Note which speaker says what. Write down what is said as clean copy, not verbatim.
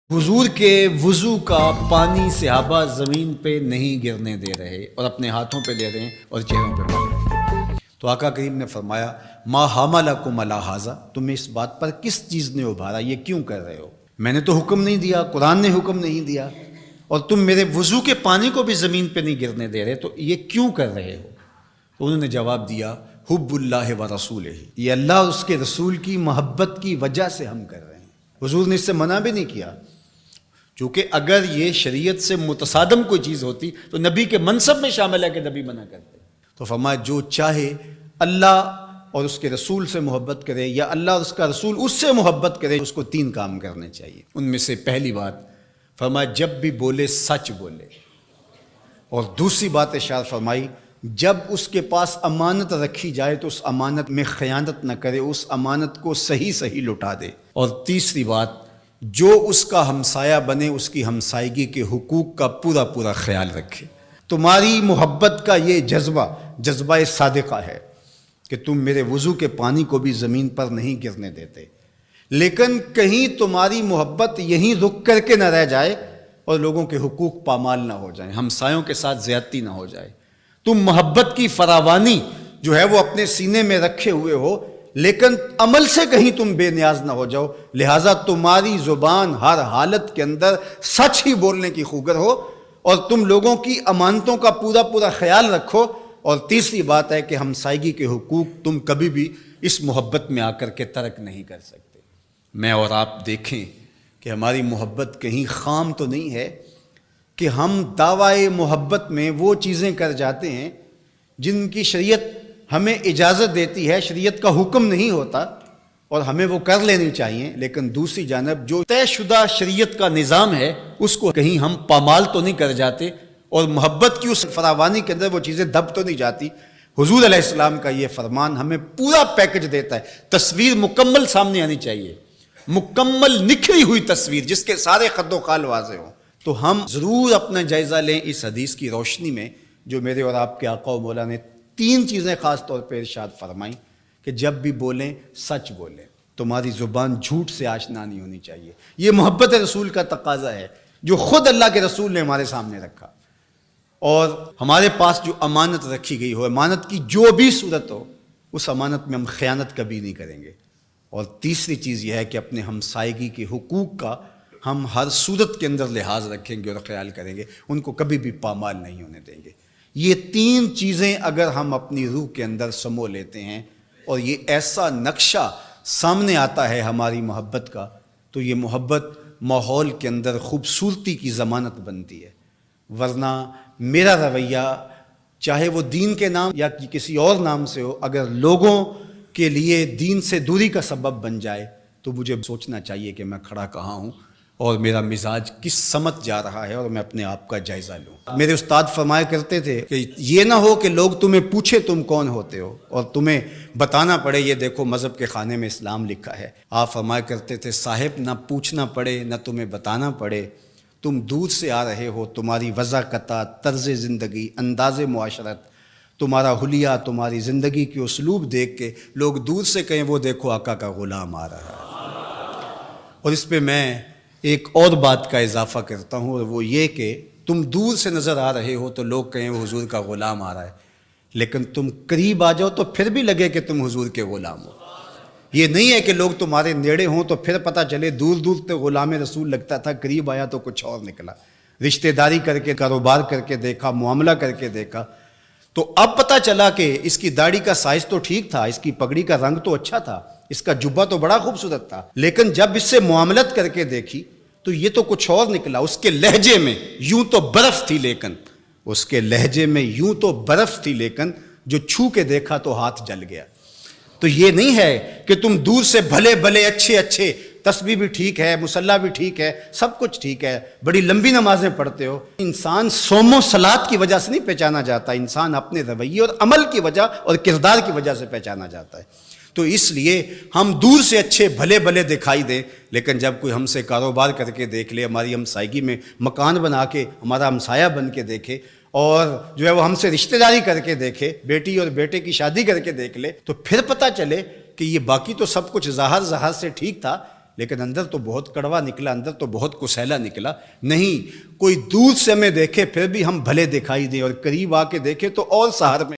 Speaker 1: حضور کے وضو کا پانی صحابہ زمین پہ نہیں گرنے دے رہے اور اپنے ہاتھوں پہ لے رہے ہیں اور چہروں پہ مل رہے ہیں۔ تو آقا کریم نے فرمایا ما حملکم علی ھذا، تمہیں اس بات پر کس چیز نے ابھارا، یہ کیوں کر رہے ہو؟ میں نے تو حکم نہیں دیا، قرآن نے حکم نہیں دیا، اور تم میرے وضو کے پانی کو بھی زمین پہ نہیں گرنے دے رہے، تو یہ کیوں کر رہے ہو؟ تو انہوں نے جواب دیا حب اللہ و رسولہ، یہ اللہ اور اس کے رسول کی محبت کی وجہ سے ہم کر رہے ہیں۔ حضور نے اس سے منع بھی نہیں کیا، چونکہ اگر یہ شریعت سے متصادم کوئی چیز ہوتی تو نبی کے منصب میں شامل ہے کہ نبی منع کرتے۔ تو فرمایا جو چاہے اللہ اور اس کے رسول سے محبت کرے یا اللہ اور اس کا رسول اس سے محبت کرے، اس کو 3 کام کرنے چاہیے۔ ان میں سے پہلی بات فرمایا جب بھی بولے سچ بولے، اور دوسری بات ارشاد فرمائی جب اس کے پاس امانت رکھی جائے تو اس امانت میں خیانت نہ کرے، اس امانت کو صحیح لٹا دے، اور تیسری بات جو اس کا ہمسایہ بنے اس کی ہمسائیگی کے حقوق کا پورا خیال رکھے۔ تمہاری محبت کا یہ جذبہ صادقہ ہے کہ تم میرے وضو کے پانی کو بھی زمین پر نہیں گرنے دیتے، لیکن کہیں تمہاری محبت یہیں رک کر کے نہ رہ جائے اور لوگوں کے حقوق پامال نہ ہو جائیں، ہمسایوں کے ساتھ زیادتی نہ ہو جائے۔ تم محبت کی فراوانی جو ہے وہ اپنے سینے میں رکھے ہوئے ہو، لیکن عمل سے کہیں تم بے نیاز نہ ہو جاؤ، لہٰذا تمہاری زبان ہر حالت کے اندر سچ ہی بولنے کی خوگر ہو، اور تم لوگوں کی امانتوں کا پورا خیال رکھو۔ اور تیسری بات ہے کہ ہمسائیگی کے حقوق تم کبھی بھی اس محبت میں آ کر کے ترک نہیں کر سکتے۔ میں اور آپ دیکھیں کہ ہماری محبت کہیں خام تو نہیں ہے کہ ہم دعوی محبت میں وہ چیزیں کر جاتے ہیں جن کی شریعت ہمیں اجازت دیتی ہے، شریعت کا حکم نہیں ہوتا اور ہمیں وہ کر لینی چاہیے، لیکن دوسری جانب جو طے شدہ شریعت کا نظام ہے اس کو کہیں ہم پامال تو نہیں کر جاتے، اور محبت کی اس فراوانی کے اندر وہ چیزیں دب تو نہیں جاتی۔ حضور علیہ السلام کا یہ فرمان ہمیں پورا پیکج دیتا ہے، تصویر مکمل سامنے آنی چاہیے، مکمل نکھری ہوئی تصویر جس کے سارے خد و خال واضح ہوں۔ تو ہم ضرور اپنا جائزہ لیں اس حدیث کی روشنی میں جو میرے اور آپ کے آقا و مولا نے 3 چیزیں خاص طور پہ ارشاد فرمائیں کہ جب بھی بولیں سچ بولیں، تمہاری زبان جھوٹ سے آشنا نہیں ہونی چاہیے۔ یہ محبت رسول کا تقاضا ہے جو خود اللہ کے رسول نے ہمارے سامنے رکھا، اور ہمارے پاس جو امانت رکھی گئی ہو، امانت کی جو بھی صورت ہو، اس امانت میں ہم خیانت کبھی نہیں کریں گے۔ اور تیسری چیز یہ ہے کہ اپنے ہمسائیگی کے حقوق کا ہم ہر صورت کے اندر لحاظ رکھیں گے اور خیال کریں گے، ان کو کبھی بھی پامال نہیں ہونے دیں گے۔ یہ 3 چیزیں اگر ہم اپنی روح کے اندر سمو لیتے ہیں اور یہ ایسا نقشہ سامنے آتا ہے ہماری محبت کا، تو یہ محبت ماحول کے اندر خوبصورتی کی ضمانت بنتی ہے۔ ورنہ میرا رویہ چاہے وہ دین کے نام یا کسی اور نام سے ہو، اگر لوگوں کے لیے دین سے دوری کا سبب بن جائے تو مجھے سوچنا چاہیے کہ میں کھڑا کہاں ہوں اور میرا مزاج کس سمت جا رہا ہے، اور میں اپنے آپ کا جائزہ لوں۔ میرے استاد فرمایا کرتے تھے کہ یہ نہ ہو کہ لوگ تمہیں پوچھے تم کون ہوتے ہو اور تمہیں بتانا پڑے یہ دیکھو مذہب کے خانے میں اسلام لکھا ہے۔ آپ فرمایا کرتے تھے صاحب نہ پوچھنا پڑے نہ تمہیں بتانا پڑے، تم دور سے آ رہے ہو، تمہاری وضاقت، طرز زندگی، انداز معاشرت، تمہارا حلیہ، تمہاری زندگی کی اسلوب دیکھ کے لوگ دور سے کہیں وہ دیکھو آقا کا غلام آ رہا ہے۔ اور اس پہ میں ایک اور بات کا اضافہ کرتا ہوں، اور وہ یہ کہ تم دور سے نظر آ رہے ہو تو لوگ کہیں وہ حضور کا غلام آ رہا ہے، لیکن تم قریب آ جاؤ تو پھر بھی لگے کہ تم حضور کے غلام ہو۔ یہ نہیں ہے کہ لوگ تمہارے نیڑے ہوں تو پھر پتہ چلے دور تو غلام رسول لگتا تھا، قریب آیا تو کچھ اور نکلا۔ رشتہ داری کر کے، کاروبار کر کے دیکھا، معاملہ کر کے دیکھا، تو اب پتہ چلا کہ اس کی داڑھی کا سائز تو ٹھیک تھا، اس کی پگڑی کا رنگ تو اچھا تھا، اس کا جبہ تو بڑا خوبصورت تھا، لیکن جب اس سے معاملت کر کے دیکھی تو یہ تو کچھ اور نکلا۔ اس کے لہجے میں یوں تو برف تھی، لیکن اس کے لہجے میں یوں تو برف تھی، لیکن جو چھو کے دیکھا تو ہاتھ جل گیا۔ تو یہ نہیں ہے کہ تم دور سے بھلے اچھے تسبیح بھی ٹھیک ہے، مصلی بھی ٹھیک ہے، سب کچھ ٹھیک ہے، بڑی لمبی نمازیں پڑھتے ہو۔ انسان صوم و صلات کی وجہ سے نہیں پہچانا جاتا، انسان اپنے رویے اور عمل کی وجہ اور کردار کی وجہ سے پہچانا جاتا ہے۔ تو اس لیے ہم دور سے اچھے بھلے دکھائی دیں، لیکن جب کوئی ہم سے کاروبار کر کے دیکھ لے، ہماری ہمسائیگی میں مکان بنا کے ہمارا ہمسایہ بن کے دیکھے، اور جو ہے وہ ہم سے رشتہ داری کر کے دیکھے، بیٹی اور بیٹے کی شادی کر کے دیکھ لے، تو پھر پتہ چلے کہ یہ باقی تو سب کچھ ظاہر سے ٹھیک تھا، لیکن اندر تو بہت کڑوا نکلا، اندر تو بہت کسیلا نکلا. نہیں، کوئی دور سے ہمیں دیکھے پھر بھی ہم بھلے دکھائی دیں، اور قریب آ کے دیکھے تو اور سہر میں